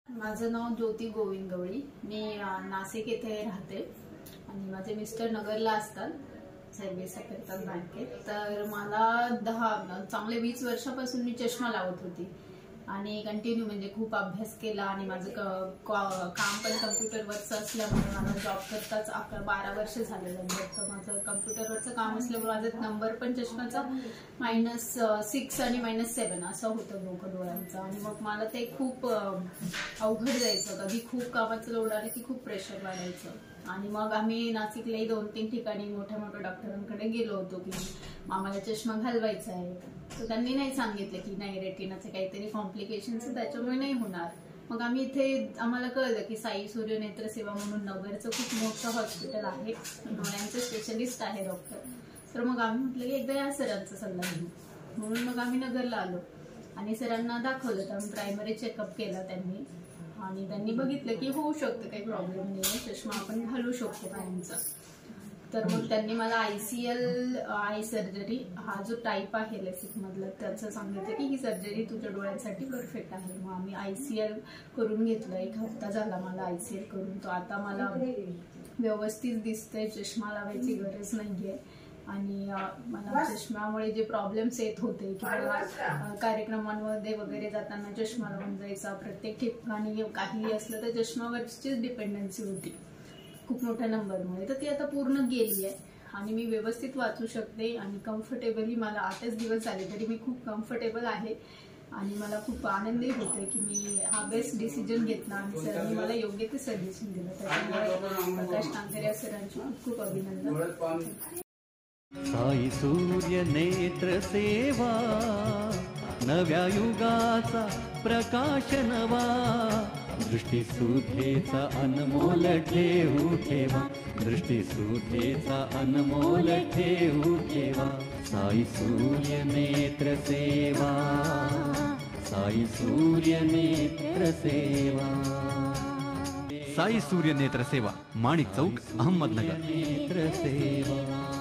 माझं नाव ज्योती गोविंद गवळी। मी नाशिक येथे राहते आणि माझे मिस्टर नगरला असतात, सर्व्हिस करतात बँकेत। तर मला चांगले 20 वर्षापासून मी चष्मा लावत होती आणि कंटिन्यू म्हणजे खूप अभ्यास केला आणि माझं काम पण कम्प्युटरवरचं असल्यामुळे मला जॉब करताच 11-12 वर्ष झाले। तर माझं कम्प्युटरवरचं काम असल्यामुळे माझा नंबर पण चष्म्याचा -6 आणि -7 असं होतं दोघं डोळ्यांचं। आणि मग मला ते खूप अवघड जायचं, कधी खूप कामाचं लोड आलं की खूप प्रेशर वाढायचं। आणि मग आम्ही नाशिकलाही 2-3 ठिकाणी मोठ्या डॉक्टरांकडे गेलो होतो की आम्हाला चष्मा घालवायचा आहे। तर त्यांनी नाही सांगितलं की नाही, रेटिनाचे काहीतरी कॉम्प्लिकेशन्स त्याच्यामुळे नाही होणार। मग आम्ही इथे आम्हाला कळलं की साई सूर्य नेत्र सेवा म्हणून नगरचं खूप मोठं हॉस्पिटल आहे, डोळ्यांचे स्पेशलिस्ट आहे डॉक्टर। तर मग आम्ही म्हटलं की एकदा या सरांचा सल्ला घेऊ, म्हणून मग आम्ही नगरला आलो आणि सरांना दाखवलं। तर प्रायमरी चेकअप केला त्यांनी आणि त्यांनी बघितलं की होऊ शकतं, काही प्रॉब्लेम नाही, चष्मा आपण घालू शकतो कायमचा। तर मग त्यांनी मला ICL आय सर्जरी हा जो टाईप आहे लेसिक मधला त्याचं सांगितलं की ही सर्जरी तुझ्या डोळ्यांसाठी परफेक्ट आहे। मग आम्ही ICL करून घेतलं, 1 हफ्ता झाला मला ICL करून। तो आता मला व्यवस्थित दिसतंय, चष्मा लावायची गरज नाहीये। आणि मला चष्म्यामुळे जे प्रॉब्लेम्स येत होते किंवा कार्यक्रमांमध्ये वगैरे जाताना चष्मा लावून जायचा, प्रत्येक ठिकाणी काही असलं तर चष्म्यावरचीच डिपेंडन्सी होती खूप मोठ्या नंबरमुळे, तर ती आता पूर्ण गेली आहे आणि मी व्यवस्थित वाचू शकते आणि कम्फर्टेबली मला 8च दिवस झाले तरी मी खूप कम्फर्टेबल आहे। आणि मला खूप आनंदही होतोय की मी हा बेस्ट डिसिजन घेतला आणि सरांनी मला योग्य ते सजेशन दिलं। त्याच्यामुळे प्रकाश कांकरे सरांचे खूप खूप अभिनंदन। साई सूर्य नेत्र सेवा, नव्या युगाचा प्रकाश नवा, दृष्टिसुद्धेचा अनमोल ठेवू ठेवा, दृष्टिसुद्धेचा अनमोल ठेवू ठेवा। साई सूर्य नेत्र सेवा, साई सूर्य नेत्र सेवा। साई सूर्य नेत्र सेवा, माणिक चौक, अहमदनगर। नेत्र सेवा।